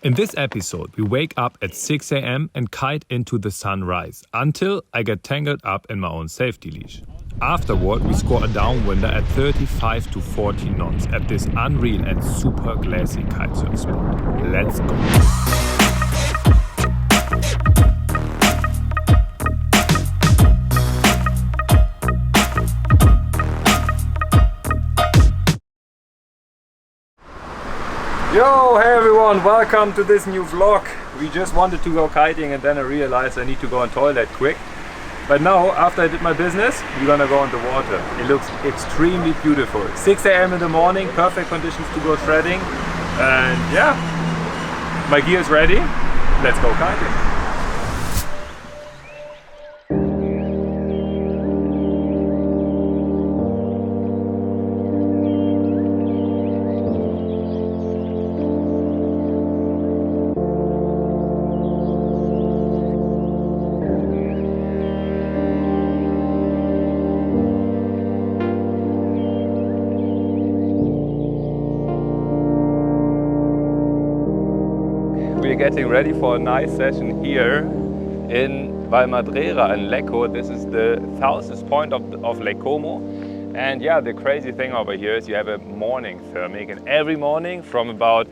In this episode, we wake up at 6 a.m. and kite into the sunrise until I get tangled up in my own safety leash. Afterward, we score a downwinder at 35 to 40 knots at this unreal and super glassy kitesurf spot. Let's go! Yo, hey everyone, welcome to this new vlog. We just wanted to go kiting and then I realized I need to go on toilet quick. But now, after I did my business, we're gonna go on the water. It looks extremely beautiful. 6 a.m. in the morning, perfect conditions to go shredding. And yeah, my gear is ready. Let's go kiting. We're getting ready for a nice session here in Valmadrera in Lecco. This is the southeast point of Lake Como. And yeah, the crazy thing over here is you have a morning thermic, and every morning from about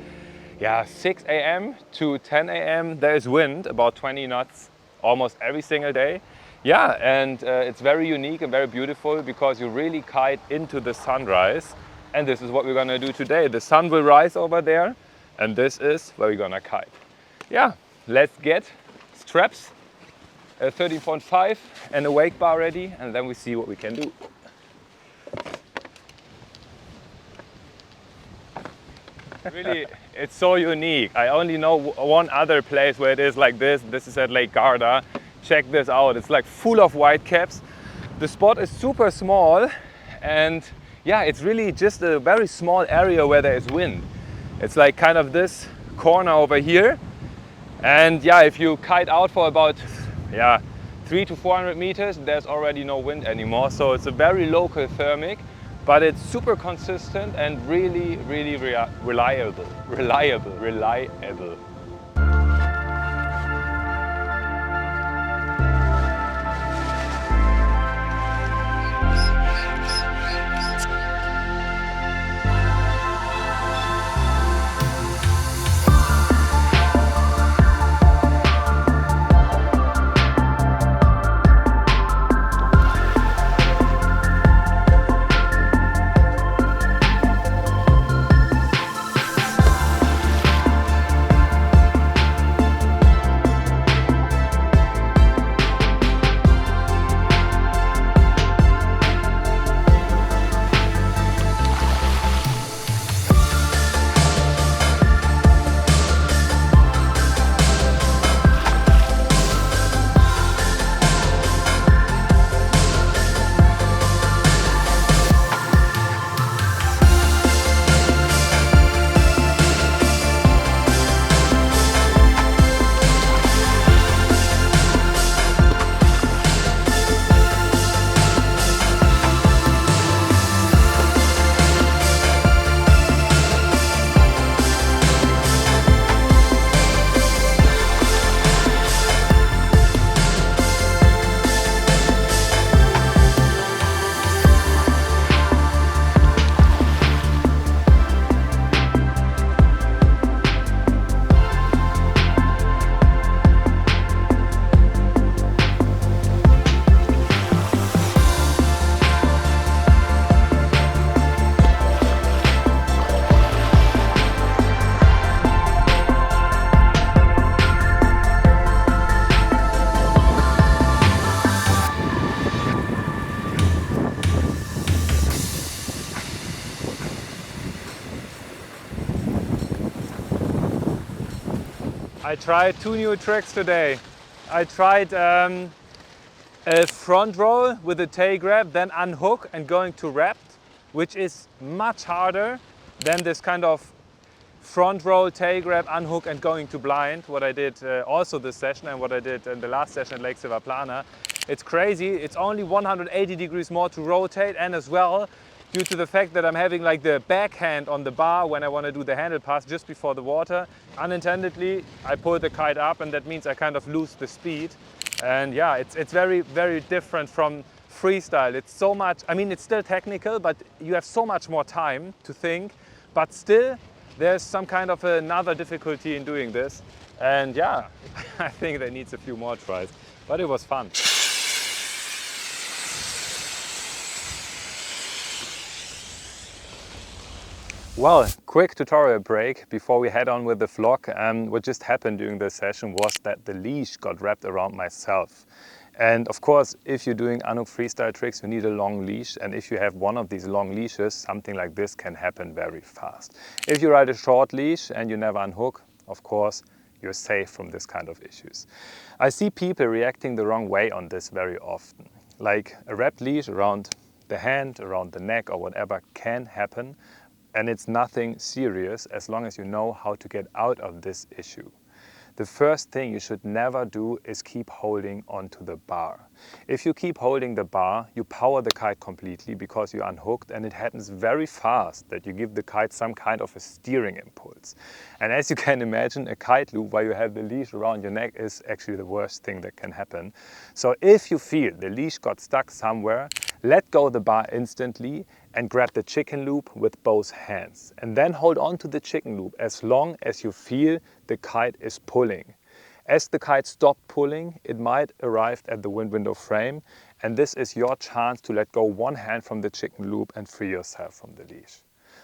6 a.m. to 10 a.m. there's wind, about 20 knots almost every single day. Yeah, and it's very unique and very beautiful because you really kite into the sunrise. And this is what we're gonna do today. The sun will rise over there, and this is where we're gonna kite. Yeah, let's get straps, a 13.5 and a wake bar ready, and then we see what we can do. Really, it's so unique. I only know one other place where it is like this. This is at Lake Garda. Check this out. It's like full of whitecaps. The spot is super small, and yeah, it's really just a very small area where there is wind. It's like kind of this corner over here. And yeah, if you kite out for about 300 to 400 meters, there's already no wind anymore. So it's a very local thermic, but it's super consistent and really reliable. I tried two new tricks today. I tried a front roll with a tail grab, then unhook and going to wrapped, which is much harder than this kind of front roll, tail grab, unhook and going to blind, what I did also this session and what I did in the last session at Lake Silvaplana. It's crazy, it's only 180 degrees more to rotate, and as well, due to the fact that I'm having like the backhand on the bar when I want to do the handle pass just before the water. Unintendedly, I pull the kite up, and that means I kind of lose the speed. And yeah, it's very, very different from freestyle. It's so much, I mean, it's still technical, but you have so much more time to think, but still there's some kind of another difficulty in doing this. And yeah, I think that needs a few more tries, but it was fun. Well, quick tutorial break before we head on with the vlog. What just happened during this session was that the leash got wrapped around myself. And of course, if you're doing Anouk freestyle tricks, you need a long leash. And if you have one of these long leashes, something like this can happen very fast. If you ride a short leash and you never unhook, of course, you're safe from this kind of issues. I see people reacting the wrong way on this very often. Like a wrapped leash around the hand, around the neck or whatever can happen. And it's nothing serious as long as you know how to get out of this issue. The first thing you should never do is keep holding onto the bar. If you keep holding the bar, you power the kite completely because you're unhooked, and it happens very fast that you give the kite some kind of a steering impulse. And as you can imagine, a kite loop while you have the leash around your neck is actually the worst thing that can happen. So if you feel the leash got stuck somewhere, let go the bar instantly and grab the chicken loop with both hands. And then hold on to the chicken loop as long as you feel the kite is pulling. As the kite stopped pulling, it might arrive at the wind window frame, and this is your chance to let go one hand from the chicken loop and free yourself from the leash.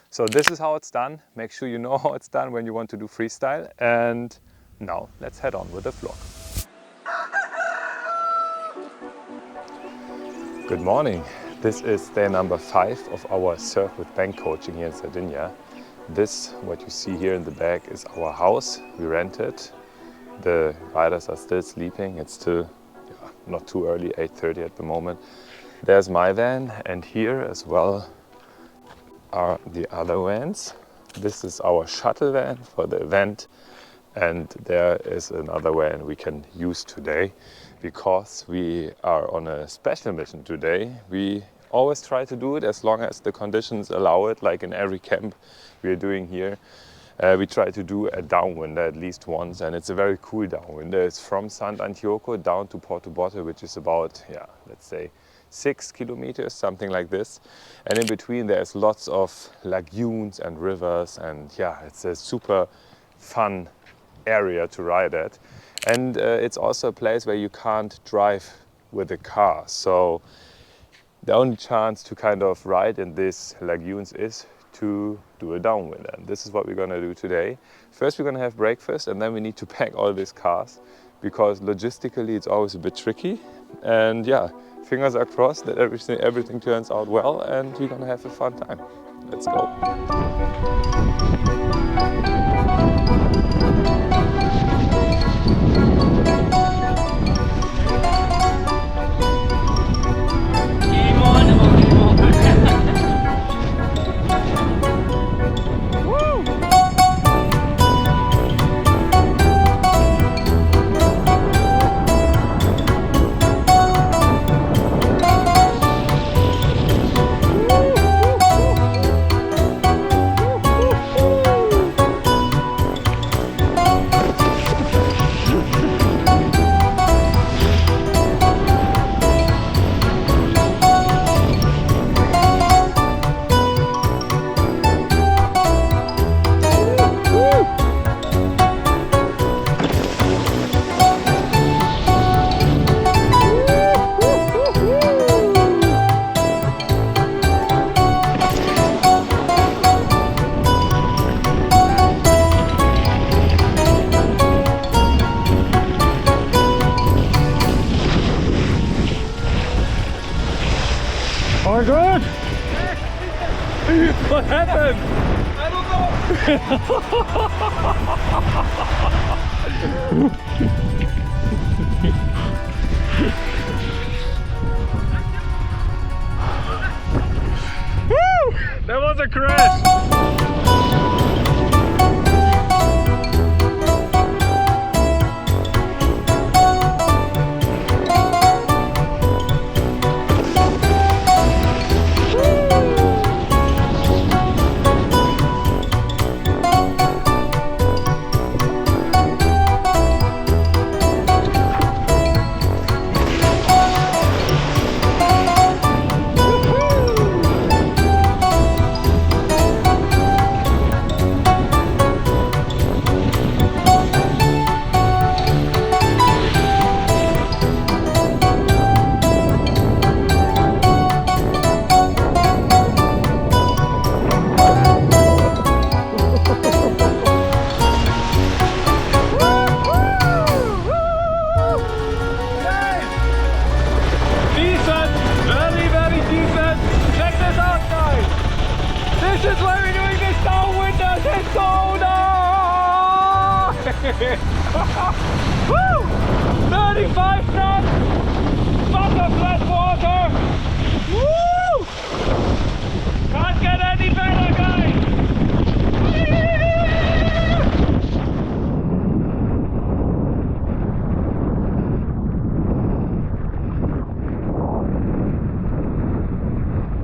So this is how it's done. Make sure you know how it's done when you want to do freestyle. And now let's head on with the vlog. Good morning. This is day number 5 of our surf with bank coaching here in Sardinia. This, what you see here in the back, is our house. We rent it. The riders are still sleeping. It's still not too early, 8:30 at the moment. There's my van, and here as well are the other vans. This is our shuttle van for the event, and there is another van we can use today because we are on a special mission today. We always try to do it as long as the conditions allow it, like in every camp we are doing here. We try to do a downwind at least once, and it's a very cool downwind. It's from Sant'Antioco down to Porto Botte, which is about, let's say 6 kilometers, something like this. And in between there's lots of lagoons and rivers, and it's a super fun area to ride at. And it's also a place where you can't drive with a car. So the only chance to kind of ride in these lagoons is to do a downwind. And this is what we're gonna do today. First we're gonna have breakfast, and then we need to pack all these cars because logistically it's always a bit tricky. And fingers are crossed that everything turns out well, and we're gonna have a fun time. Let's go. Oh my god! What happened? I don't know! Woo! That was a crash! Woo! 35 knots! Butterfly water! Woo! Can't get any better, guys!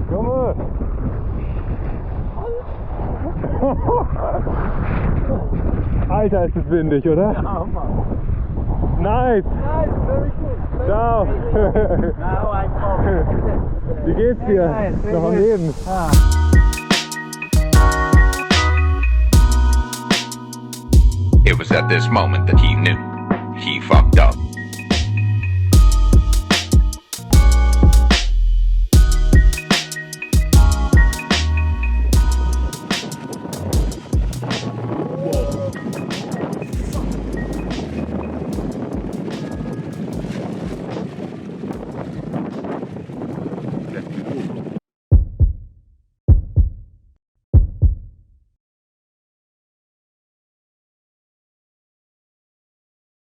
Come on! Alter, ist es windig, oder? Ja, Mann. Nice! Nice, very good. Ciao! Now I come. Wie geht's dir? Nice, Noch am Leben? It was at this moment that he knew he fucked up.